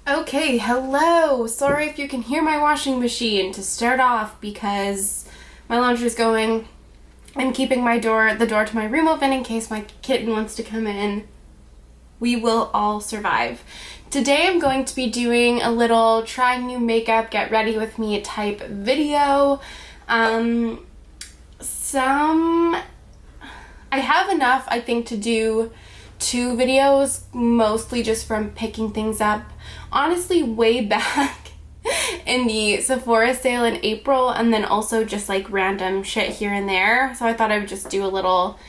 Okay, hello! Sorry if you can hear my washing machine to start off because my laundry's going. I'm keeping the door to my room open in case my kitten wants to come in. We will all survive. Today I'm going to be doing a little trying new makeup, get ready with me type video. I have enough, I think, to do 2 videos, mostly just from picking things up. Honestly, way back in the Sephora sale in April, and then also just like random shit here and there. So I thought I would just do a little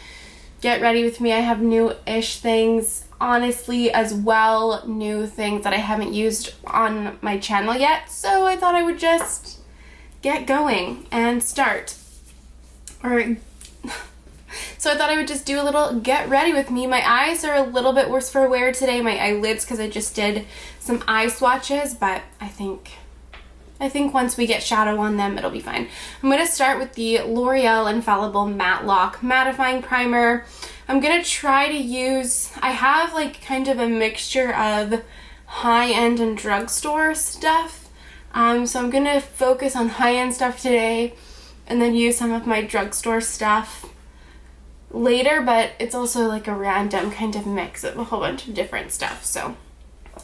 get ready with me. I have new-ish things, honestly, as well, new things that I haven't used on my channel yet. So I thought I would just get going and start. So I thought I would just do a little get ready with me. My eyes are a little bit worse for wear today, my eyelids, because I just did some eye swatches, but I think once we get shadow on them, it'll be fine. I'm going to start with the L'Oreal Infallible Matte Lock Mattifying Primer. I'm going to try to use, I have like kind of a mixture of high-end and drugstore stuff. So I'm going to focus on high-end stuff today and then use some of my drugstore stuff later, but it's also like a random kind of mix of a whole bunch of different stuff. So,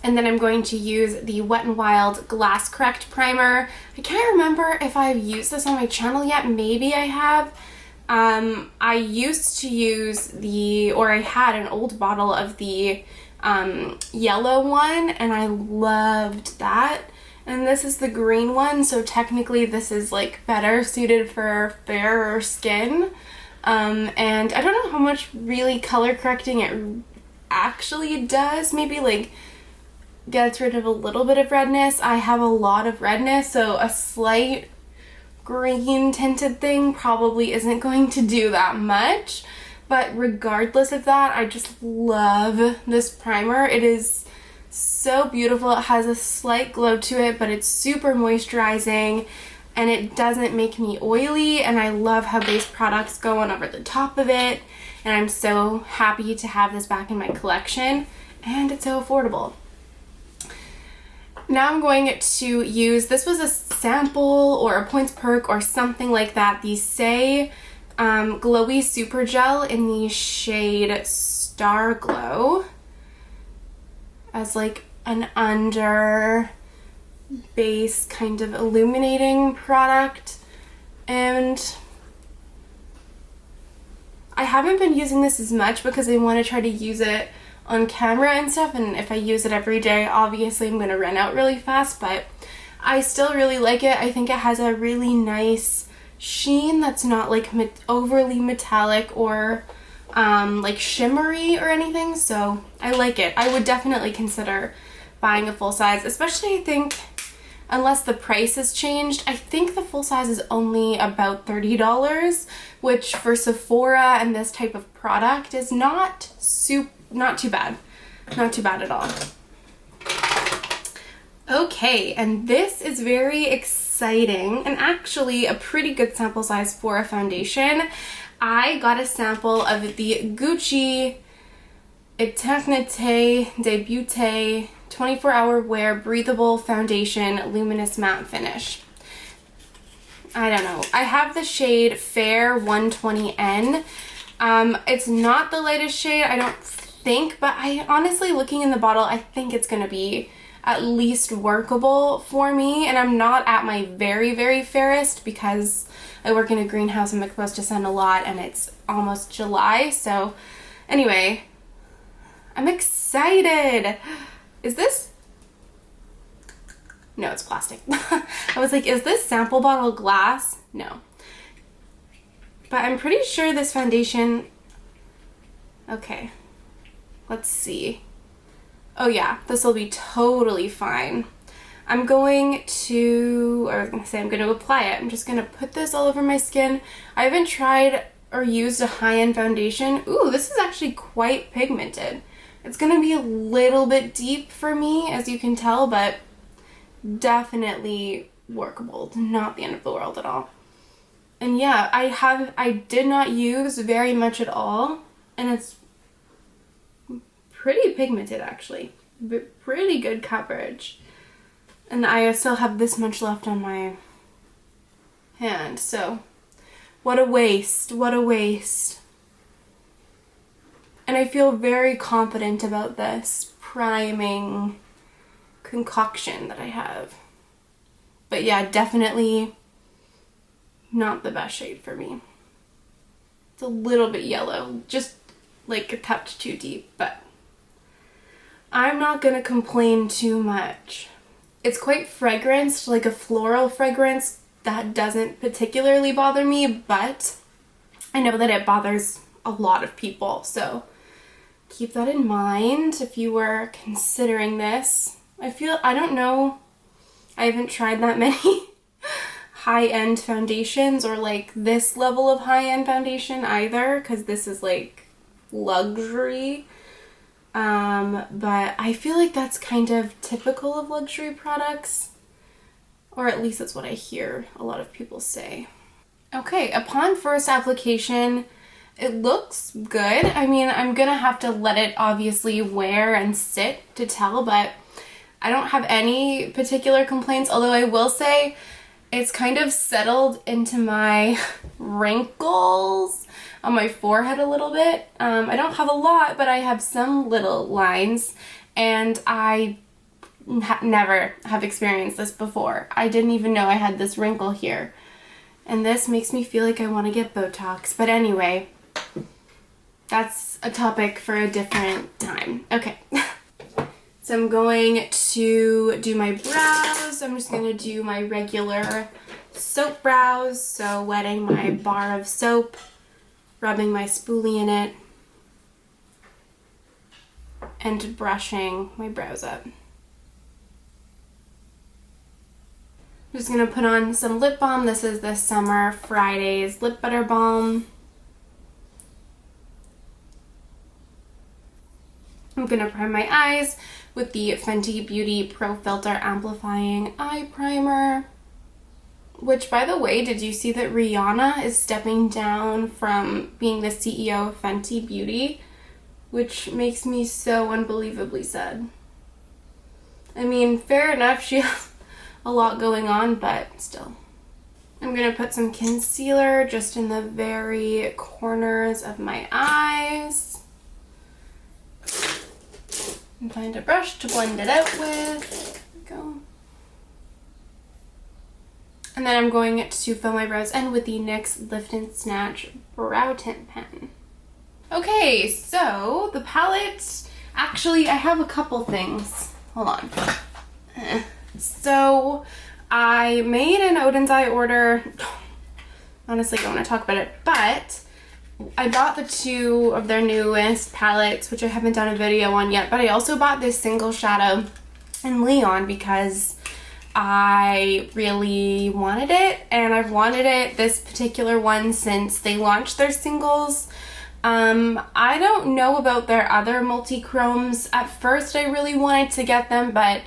and then I'm going to use the Wet n Wild Glass Correct Primer. I can't remember if I've used this on my channel yet. Maybe I have. I used to use I had an old bottle of the yellow one, and I loved that. And this is the green one, so technically this is like better suited for fairer skin. And I don't know how much really color correcting it actually does. Maybe like gets rid of a little bit of redness. I have a lot of redness, so a slight green tinted thing probably isn't going to do that much. But regardless of that, I just love this primer. It is so beautiful. It has a slight glow to it, but it's super moisturizing. And it doesn't make me oily, and I love how base products go on over the top of it, and I'm so happy to have this back in my collection, and it's so affordable. Now I'm going to use, this was a sample or a points perk or something like that, the Saie Glowy Super Gel in the shade Starglow as like an under base kind of illuminating product, and I haven't been using this as much because I want to try to use it on camera and stuff, and if I use it every day, obviously I'm going to run out really fast, but I still really like it. I think it has a really nice sheen that's not like overly metallic or like shimmery or anything, so I like it. I would definitely consider buying a full size, especially I think unless the price has changed. I think the full size is only about $30, which for Sephora and this type of product is not too bad. Not too bad at all. Okay, and this is very exciting and actually a pretty good sample size for a foundation. I got a sample of the Gucci Éternité de Beauté 24-hour wear breathable foundation luminous matte finish. I don't know. I have the shade Fair 120N. It's not the lightest shade, I don't think, but I honestly, looking in the bottle, I think it's going to be at least workable for me, and I'm not at my very, very fairest because I work in a greenhouse. I'm exposed to sun a lot, and it's almost July, so anyway, I'm excited. Is this? No, it's plastic. I was like, is this sample bottle glass? No. But I'm pretty sure this foundation, okay, let's see. Oh yeah, this will be totally fine. I'm going to apply it. I'm just going to put this all over my skin. I haven't tried or used a high-end foundation. Ooh, this is actually quite pigmented. It's going to be a little bit deep for me, as you can tell, but definitely workable. Not the end of the world at all. And yeah, I did not use very much at all, and it's pretty pigmented actually. Pretty good coverage. And I still have this much left on my hand, so what a waste, what a waste. And I feel very confident about this priming concoction that I have. But yeah, definitely not the best shade for me. It's a little bit yellow, just like a touch too deep, but I'm not gonna complain too much. It's quite fragranced, like a floral fragrance. That doesn't particularly bother me, but I know that it bothers a lot of people, so keep that in mind if you were considering this. I don't know, I haven't tried that many high-end foundations or like this level of high-end foundation either, because this is like luxury. But I feel like that's kind of typical of luxury products. Or at least that's what I hear a lot of people say. Okay, upon first application, it looks good. I mean, I'm gonna have to let it obviously wear and sit to tell, but I don't have any particular complaints, although I will say it's kind of settled into my wrinkles on my forehead a little bit. I don't have a lot, but I have some little lines, and I never have experienced this before. I didn't even know I had this wrinkle here. And this makes me feel like I want to get Botox. But anyway, that's a topic for a different time. Okay. So I'm going to do my brows. I'm just going to do my regular soap brows. So wetting my bar of soap, rubbing my spoolie in it, and brushing my brows up. I'm just going to put on some lip balm. This is the Summer Fridays Lip Butter Balm. I'm going to prime my eyes with the Fenty Beauty Pro Filter Amplifying Eye Primer. Which, by the way, did you see that Rihanna is stepping down from being the CEO of Fenty Beauty? Which makes me so unbelievably sad. I mean, fair enough, she has a lot going on, but still. I'm going to put some concealer just in the very corners of my eyes. And find a brush to blend it out with. There we go. And then I'm going to fill my brows in with the NYX Lift and Snatch Brow Tint Pen. Okay, so the palette, actually I have a couple things. Hold on. So I made an Odins eye order. Honestly, I don't want to talk about it, but I bought the two of their newest palettes, which I haven't done a video on yet, but I also bought this single shadow in Leon because I really wanted it, and I've wanted it, this particular one, since they launched their singles. I don't know about their other multi-chromes. At first I really wanted to get them, but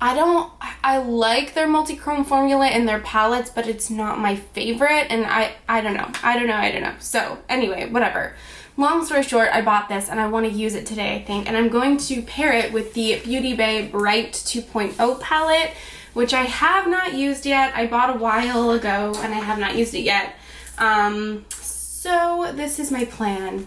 I like their multi-chrome formula in their palettes, but it's not my favorite, and I don't know. So anyway, whatever. Long story short, I bought this and I want to use it today, I think, and I'm going to pair it with the Beauty Bay Bright 2.0 palette, which I have not used yet. I bought a while ago and I have not used it yet. So this is my plan.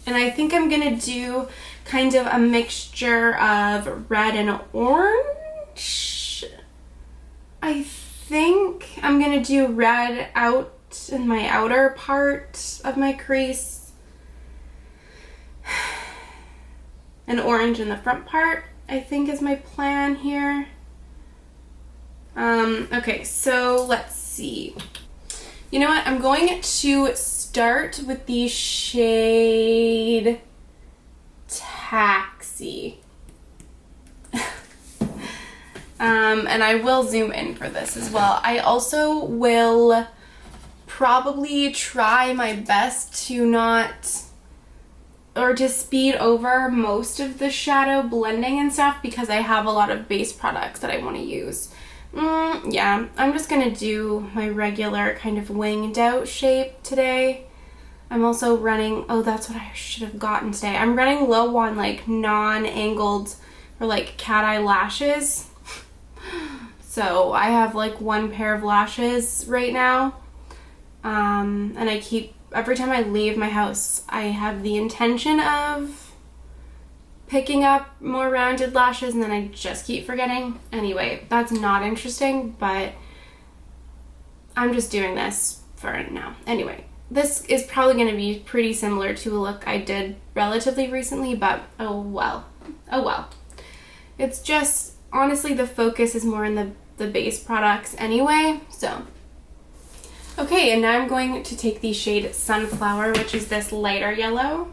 And I think I'm gonna do kind of a mixture of red and orange. I think I'm gonna do red out in my outer part of my crease and orange in the front part, I think is my plan here. Okay, so let's see. You know what? I'm going to start with the shade Taxi. And I will zoom in for this as well. I also will probably try my best to not, or to speed over most of the shadow blending and stuff, because I have a lot of base products that I want to use. Yeah, I'm just gonna do my regular kind of winged out shape today. I'm also running, oh, that's what I should have gotten today. I'm running low on like non-angled or like cat eye lashes. So I have like one pair of lashes right now. And I keep, every time I leave my house, I have the intention of picking up more rounded lashes, and then I just keep forgetting. Anyway, that's not interesting, but I'm just doing this for now. Anyway, this is probably going to be pretty similar to a look I did relatively recently, but oh well. Oh well. It's just, honestly, the focus is more in the base products anyway, so. Okay, and now I'm going to take the shade Sunflower, which is this lighter yellow,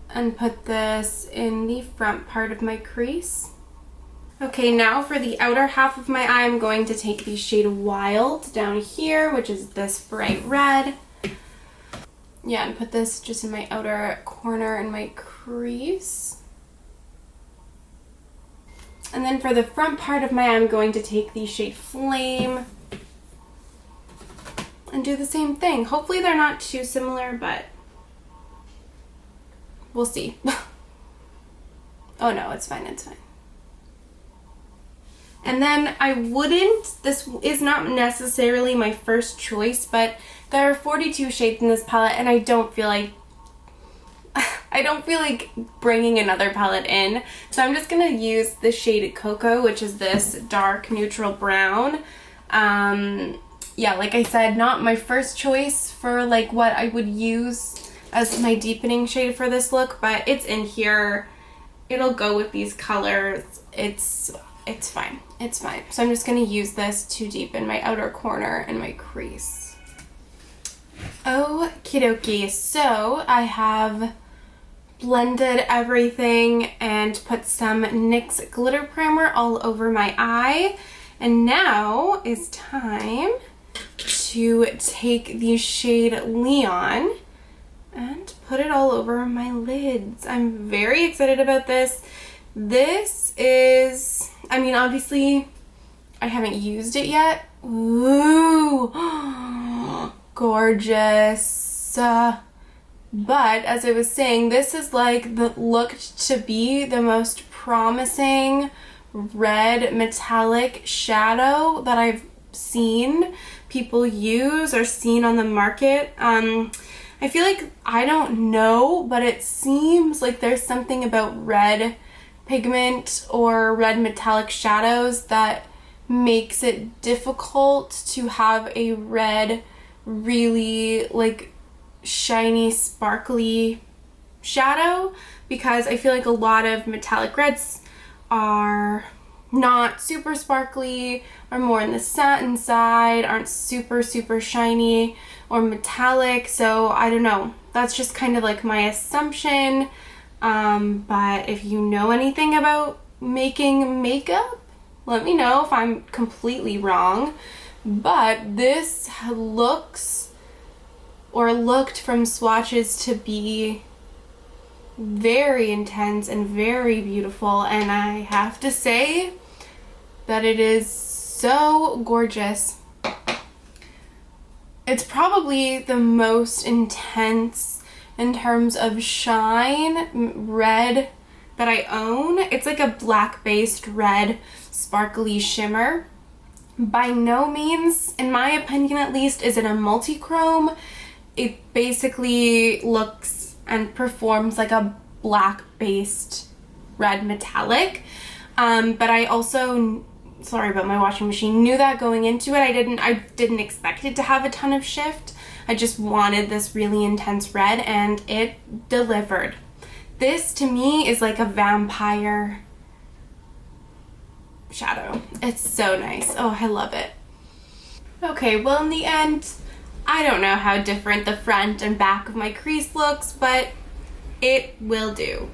and put this in the front part of my crease. Okay, now for the outer half of my eye, I'm going to take the shade Wild down here, which is this bright red. Yeah, and put this just in my outer corner and my crease. And then for the front part of my eye, I'm going to take the shade Flame and do the same thing. Hopefully they're not too similar, but we'll see. Oh no, it's fine, it's fine. And then I wouldn't, this is not necessarily my first choice, but there are 42 shades in this palette, and I don't feel like bringing another palette in. So I'm just gonna use the shade Cocoa, which is this dark neutral brown. Yeah, like I said, not my first choice for like what I would use as my deepening shade for this look, but it's in here. It'll go with these colors. It's fine. It's fine. So I'm just going to use this to deepen my outer corner and my crease. Okie dokie. So I have blended everything and put some NYX glitter primer all over my eye. And now is time to take the shade Leon and put it all over my lids. I'm very excited about this. This is, I mean, obviously I haven't used it yet. Ooh, gorgeous. But as I was saying, this is like looked to be the most promising red metallic shadow that I've seen people use or seen on the market. I feel like, I don't know, but it seems like there's something about red pigment or red metallic shadows that makes it difficult to have a red, really like shiny, sparkly shadow, because I feel like a lot of metallic reds are not super sparkly, or more in the satin side, aren't super shiny or metallic. So I don't know, that's just kind of like my assumption. But if you know anything about making makeup, let me know if I'm completely wrong. But this looks, or looked from swatches, to be very intense and very beautiful, and I have to say that it is so gorgeous. It's probably the most intense in terms of shine red that I own. It's like a black based red sparkly shimmer. By no means, in my opinion at least, is it a multi-chrome. It basically looks and performs like a black based red metallic. But I also, sorry about my washing machine, knew that going into it. I didn't expect it to have a ton of shift. I just wanted this really intense red, and it delivered. This to me is like a vampire shadow. It's so nice. Oh, I love it. Okay, well in the end, I don't know how different the front and back of my crease looks, but it will do.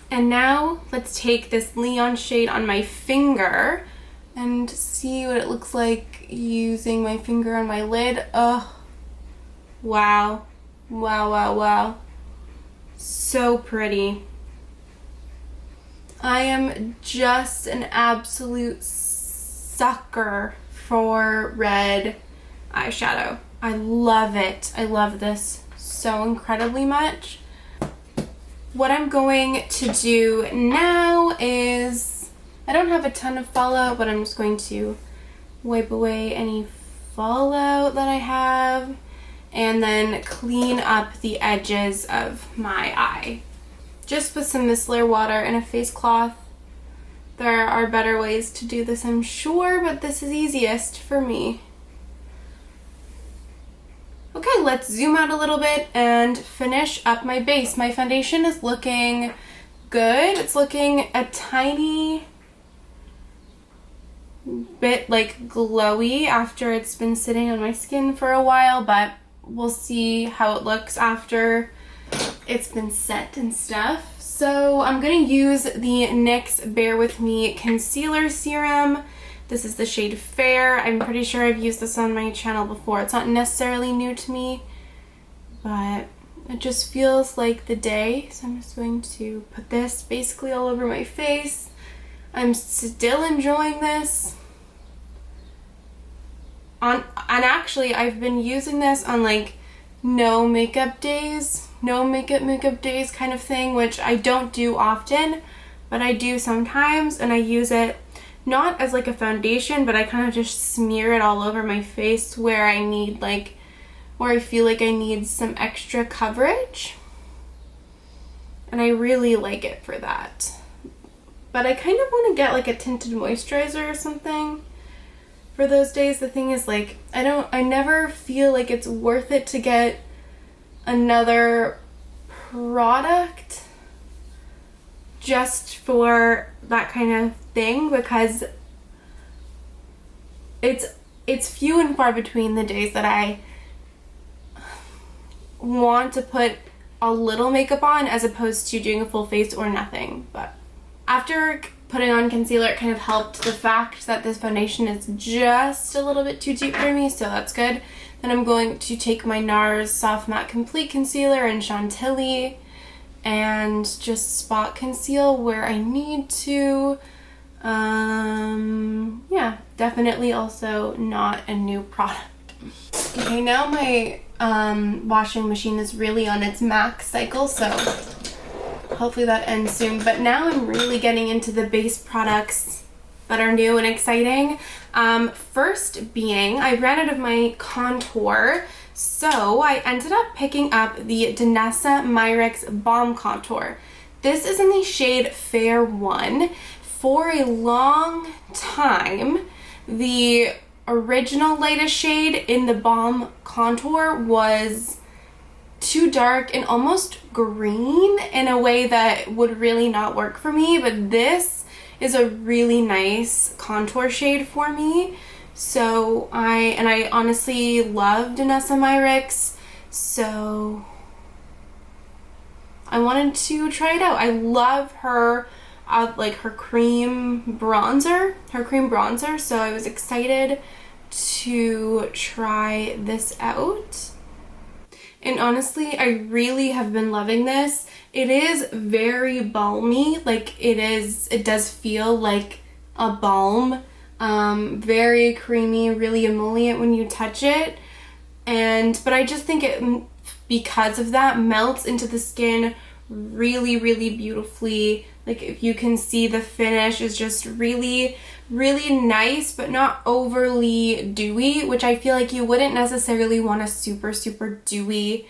And now let's take this Leon shade on my finger and see what it looks like using my finger on my lid. Oh, wow. Wow, wow, wow. So pretty. I am just an absolute sucker for red eyeshadow. I love it. I love this so incredibly much. what I'm going to do now is, I don't have a ton of fallout, but I'm just going to wipe away any fallout that I have and then clean up the edges of my eye. Just with some micellar water and a face cloth. There are better ways to do this, I'm sure, but this is easiest for me. Okay, let's zoom out a little bit and finish up my base. My foundation is looking good. It's looking a tiny bit like glowy after it's been sitting on my skin for a while, but we'll see how it looks after it's been set and stuff. So I'm going to use the NYX Bear With Me Concealer Serum. This is the shade Fair. I'm pretty sure I've used this on my channel before. It's not necessarily new to me, but it just feels like the day. So I'm just going to put this basically all over my face. I'm still enjoying this. And actually, I've been using this on like no makeup days kind of thing, which I don't do often, but I do sometimes, and I use it not as like a foundation, but I kind of just smear it all over my face where I need like, where I feel like I need some extra coverage, and I really like it for that. But I kind of want to get like a tinted moisturizer or something for those days. The thing is, like, I never feel like it's worth it to get another product just for that kind of thing, because it's few and far between the days that I want to put a little makeup on as opposed to doing a full face or nothing. But after putting on concealer, it kind of helped the fact that this foundation is just a little bit too deep for me, so that's good. Then I'm going to take my NARS Soft Matte Complete Concealer in Chantilly and just spot conceal where I need to. Yeah, definitely also not a new product. Okay, now my washing machine is really on its max cycle, so hopefully that ends soon. But now I'm really getting into the base products that are new and exciting. First being, I ran out of my contour, so I ended up picking up the Danessa Myricks Balm Contour. This is in the shade Fair 1. For a long time, the original lightest shade in the Balm Contour was too dark and almost green in a way that would really not work for me, but this is a really nice contour shade for me. So I honestly love Danessa Myricks, so I wanted to try it out. I love her like her cream bronzer, so I was excited to try this out. And honestly, I really have been loving this. It is very balmy, like it does feel like a balm. Very creamy, really emollient when you touch it. But I just think it, because of that, melts into the skin really, really beautifully. Like, if you can see, the finish is just really, really nice, but not overly dewy, which I feel like you wouldn't necessarily want a super, super dewy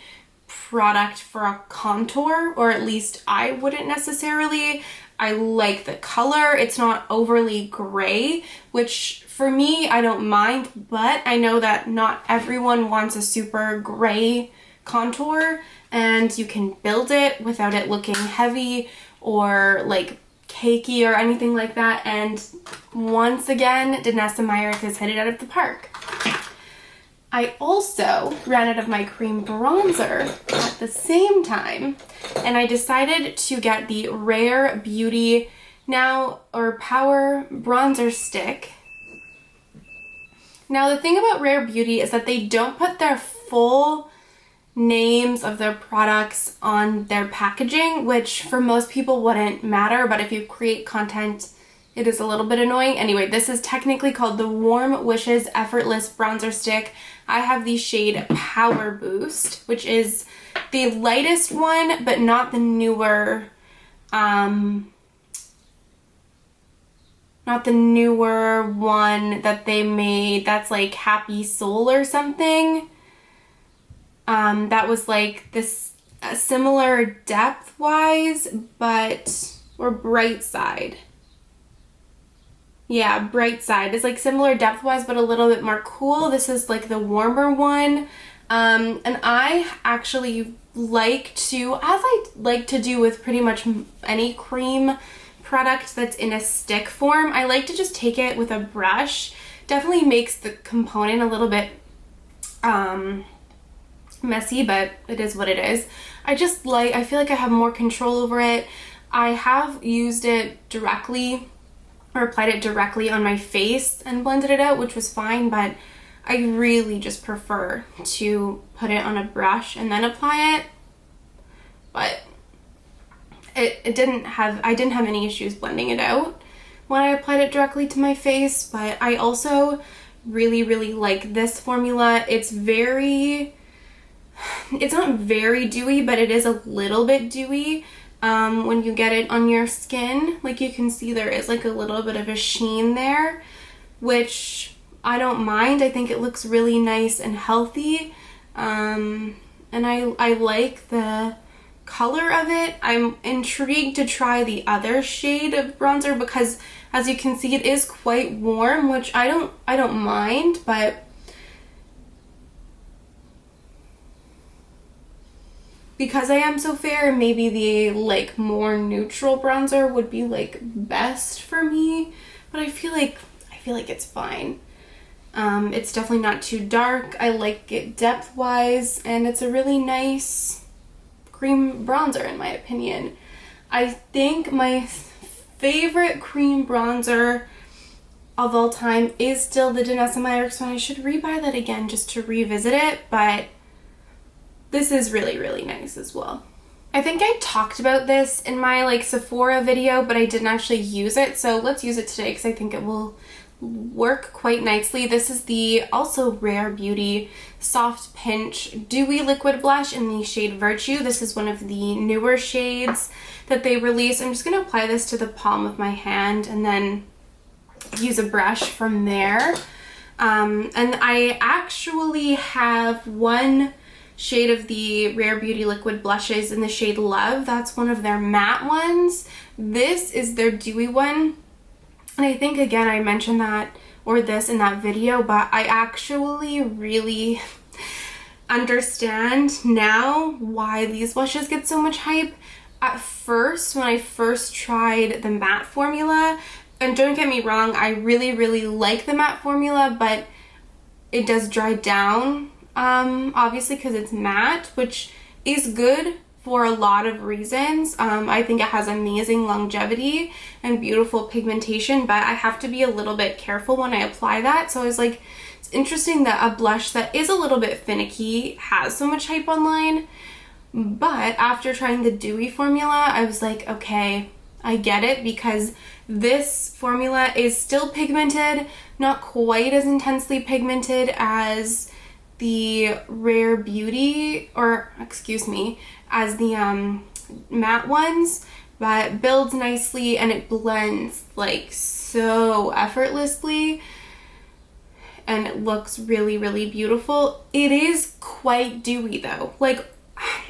product for a contour, or at least I wouldn't necessarily. I like the color. It's not overly gray, which for me, I don't mind, but I know that not everyone wants a super gray contour, and you can build it without it looking heavy or like cakey or anything like that. And once again, Danessa Myricks has hit it out of the park. I also ran out of my cream bronzer at the same time, and I decided to get the Rare Beauty Power Bronzer Stick. Now, the thing about Rare Beauty is that they don't put their full names of their products on their packaging, which for most people wouldn't matter, but if you create content it is a little bit annoying. Anyway, this is technically called the Warm Wishes Effortless Bronzer Stick. I have the shade Power Boost, which is the lightest one, but not the newer, not the newer one that they made that's like Happy Soul or something. That was like this similar depth-wise, but, or Bright Side. Yeah, Bright Side is like similar depth-wise, but a little bit more cool. This is like the warmer one. And I actually like to, as I like to do with pretty much any cream product that's in a stick form, I like to just take it with a brush. Definitely makes the component a little bit messy, but it is what it is. I feel like I have more control over it. I have used it directly, or applied it directly on my face and blended it out, which was fine, but I really just prefer to put it on a brush and then apply it. But I didn't have any issues blending it out when I applied it directly to my face. But I also really, really like this formula. It's not very dewy, but it is a little bit dewy. When you get it on your skin, like you can see there is like a little bit of a sheen there, which I don't mind. I think it looks really nice and healthy. And I like the color of it. I'm intrigued to try the other shade of bronzer because, as you can see, it is quite warm, which I don't mind, but because I am so fair, maybe the like more neutral bronzer would be like best for me, but I feel like it's fine. It's definitely not too dark. I like it depth-wise, and it's a really nice cream bronzer in my opinion. I think my favorite cream bronzer of all time is still the Danessa Myricks one. I should rebuy that again just to revisit it, but this is really, really nice as well. I think I talked about this in my like Sephora video, but I didn't actually use it, so let's use it today because I think it will work quite nicely. This is the also Rare Beauty Soft Pinch Dewy Liquid Blush in the shade Virtue. This is one of the newer shades that they released. I'm just going to apply this to the palm of my hand and then use a brush from there. And I actually have one shade of the Rare Beauty liquid blushes in the shade Love. That's one of their matte ones. This is their dewy one. And I think, again, I mentioned that, or this in that video, but I actually really understand now why these blushes get so much hype. At first, when I first tried the matte formula, and don't get me wrong, I really, really like the matte formula, but it does dry down, obviously, because it's matte, which is good for a lot of reasons. I think it has amazing longevity and beautiful pigmentation, but I have to be a little bit careful when I apply that. So I was like, it's interesting that a blush that is a little bit finicky has so much hype online. But after trying the dewy formula, I was like, okay, I get it, because this formula is still pigmented, not quite as intensely pigmented as the Rare Beauty, or excuse me, as the matte ones, but builds nicely and it blends like so effortlessly and it looks really, really beautiful. It is quite dewy though. Like,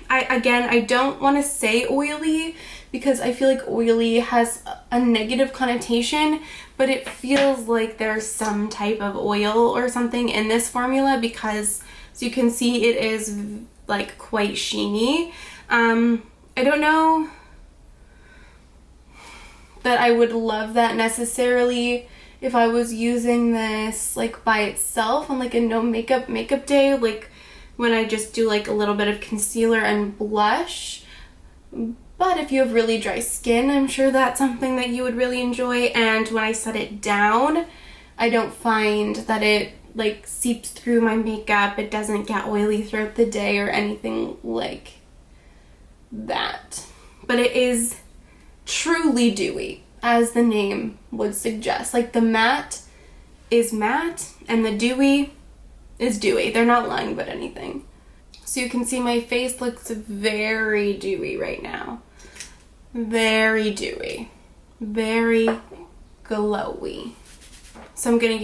I don't want to say oily because I feel like oily has a negative connotation, but it feels like there's some type of oil or something in this formula because, as you can see, it is like quite sheeny. I don't know that I would love that necessarily if I was using this like by itself on like a no makeup day, like when I just do like a little bit of concealer and blush. But if you have really dry skin, I'm sure that's something that you would really enjoy. And when I set it down, I don't find that it like seeps through my makeup. It doesn't get oily throughout the day or anything like that. But it is truly dewy. as the name would suggest. Like the matte is matte and the dewy is dewy. They're not lying about anything. So you can see my face looks very dewy right now. Very dewy. Very glowy. So I'm going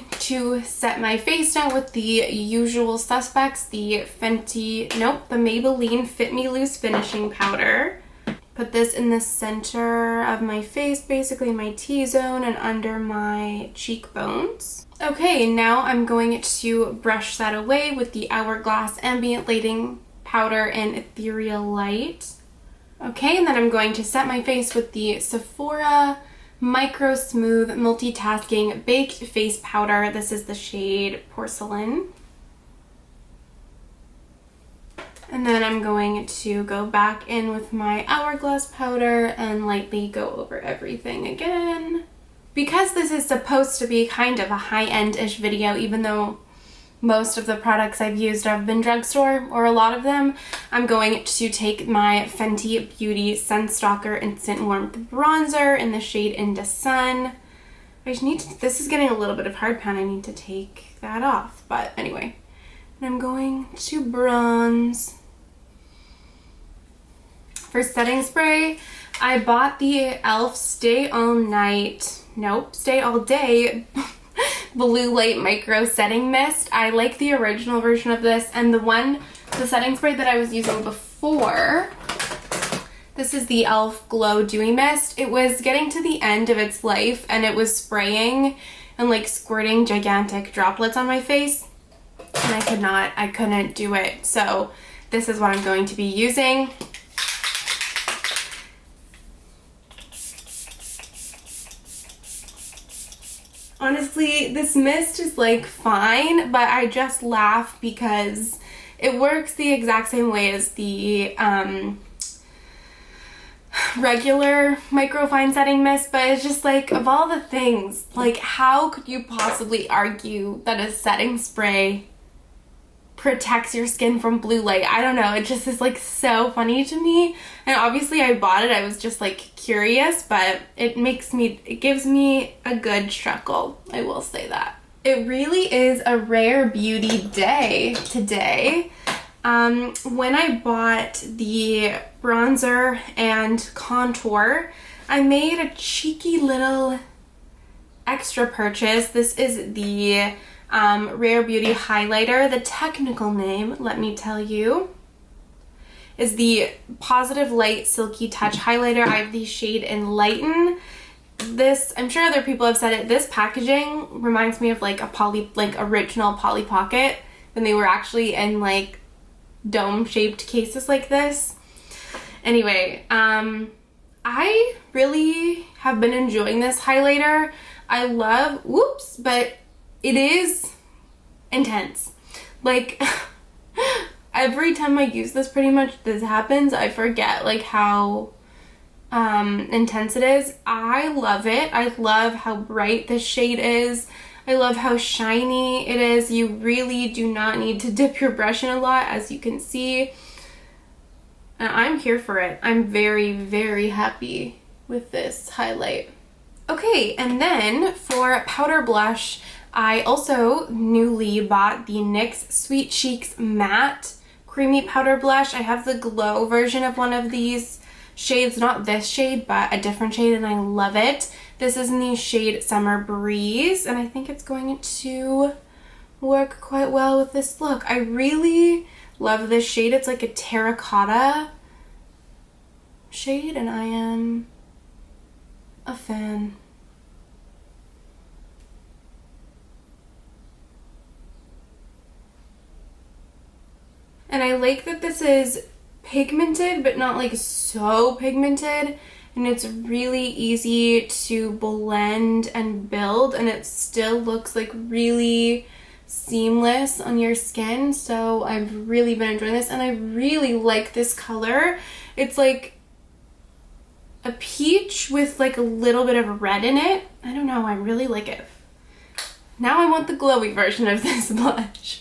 to set my face down with the usual suspects, the Maybelline Fit Me Loose Finishing Powder. Put this in the center of my face, basically my T-zone and under my cheekbones. Okay, now I'm going to brush that away with the Hourglass Ambient Lighting Powder in Ethereal Light. Okay, and then I'm going to set my face with the Sephora Microsmooth Multitasking Baked Face Powder. This is the shade Porcelain. And then I'm going to go back in with my Hourglass powder and lightly go over everything again. Because this is supposed to be kind of a high-end-ish video, even though most of the products I've used have been drugstore, or a lot of them, I'm going to take my Fenty Beauty Sun Stalk'r Instant Warmth Bronzer in the shade Inda Sun. This is getting a little bit of hard pan, I need to take that off, but anyway. And I'm going to bronze. For setting spray, I bought the e.l.f. Stay All Day Blue Light Micro Setting Mist. I like the original version of this, and the setting spray that I was using before, this is the e.l.f. Glow Dewy Mist. It was getting to the end of its life, and it was spraying and like squirting gigantic droplets on my face, and I couldn't do it. So this is what I'm going to be using. Honestly, this mist is like fine, but I just laugh because it works the exact same way as the regular microfine setting mist, but it's just like, of all the things, like how could you possibly argue that a setting spray protects your skin from blue light? I don't know, it just is like so funny to me. And obviously I bought it, I was just like curious, but it gives me a good chuckle, I will say that. It really is a rare beauty day today. When I bought the bronzer and contour, I made a cheeky little extra purchase. This is the Rare Beauty highlighter. The technical name, let me tell you, is the Positive Light Silky Touch highlighter. I have the shade Enlighten. This, I'm sure other people have said it, this packaging reminds me of like original Polly Pocket when they were actually in like dome shaped cases like this. Anyway, I really have been enjoying this highlighter. I love, but it is intense. Like every time I use this, pretty much this happens, I forget like how intense it is. I love it. I love how bright this shade is. I love how shiny it is. You really do not need to dip your brush in a lot, as you can see. And I'm here for it. I'm very, very happy with this highlight. Okay, and then for powder blush, I also newly bought the NYX Sweet Cheeks Matte Creamy Powder Blush. I have the glow version of one of these shades, not this shade, but a different shade, and I love it. This is in the shade Summer Breeze, and I think it's going to work quite well with this look. I really love this shade. It's like a terracotta shade, and I am a fan. And I like that this is pigmented, but not like so pigmented, and it's really easy to blend and build, and it still looks like really seamless on your skin. So I've really been enjoying this, and I really like this color. It's like a peach with like a little bit of red in it. I don't know, I really like it. Now I want the glowy version of this blush.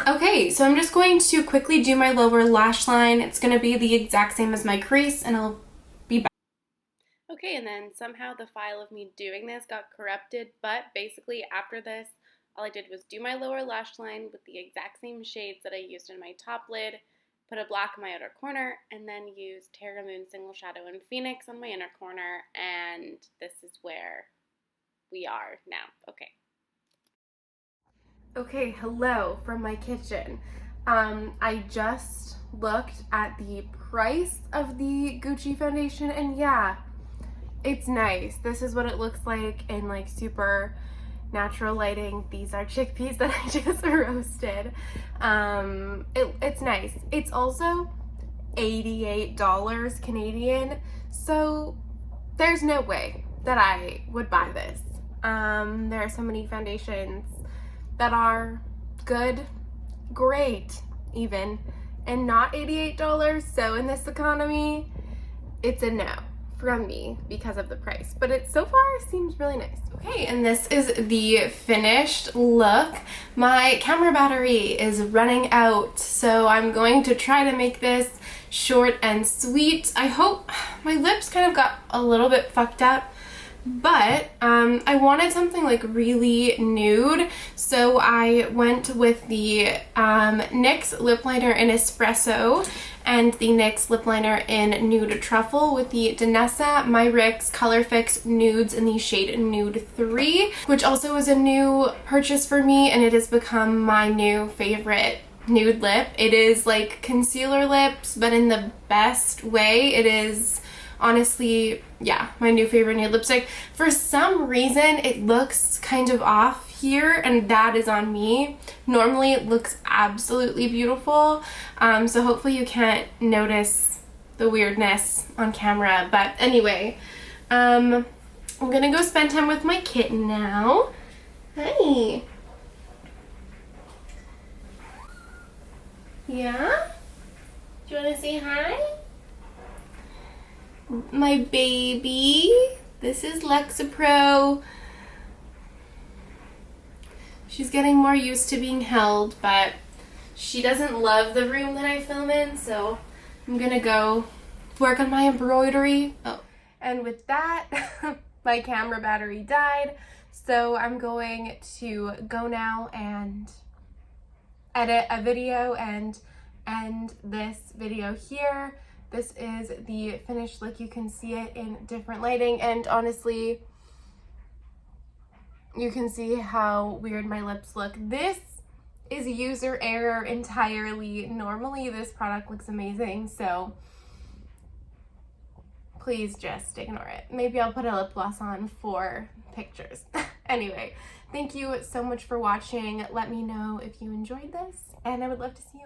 Okay, so I'm just going to quickly do my lower lash line. It's going to be the exact same as my crease, and I'll be back. Okay, and then somehow the file of me doing this got corrupted, but basically after this, all I did was do my lower lash line with the exact same shades that I used in my top lid, put a black in my outer corner, and then use Terra Moon Single Shadow and Phoenix on my inner corner, and this is where we are now. Okay. Okay, hello from my kitchen. I just looked at the price of the Gucci foundation, and yeah, it's nice. This is what it looks like in like super natural lighting. These are chickpeas that I just roasted. It's nice. It's also $88 Canadian, so there's no way that I would buy this. There are so many foundations that are good, great even, and not $88, so in this economy, it's a no from me because of the price, but it so far seems really nice. Okay, and this is the finished look. My camera battery is running out, so I'm going to try to make this short and sweet. I hope my lips kind of got a little bit fucked up, but I wanted something like really nude, so I went with the NYX lip liner in Espresso and the NYX lip liner in Nude Truffle with the Danessa Myricks Color Fix Nudes in the shade Nude 3, which also was a new purchase for me, and it has become my new favorite nude lip. It is like concealer lips, but in the best way. It is honestly, yeah, my new favorite nude lipstick. For some reason, it looks kind of off here, and that is on me. Normally, it looks absolutely beautiful, so hopefully you can't notice the weirdness on camera. But anyway, I'm gonna go spend time with my kitten now. Hi. Yeah? Do you want to say hi? My baby. This is Lexapro. She's getting more used to being held, but she doesn't love the room that I film in, so I'm gonna go work on my embroidery. Oh, and with that, my camera battery died, so I'm going to go now and edit a video and end this video here. This is the finished look. You can see it in different lighting, and honestly, you can see how weird my lips look. This is user error entirely. Normally this product looks amazing, so please just ignore it. Maybe I'll put a lip gloss on for pictures. Anyway, thank you so much for watching. Let me know if you enjoyed this, and I would love to see you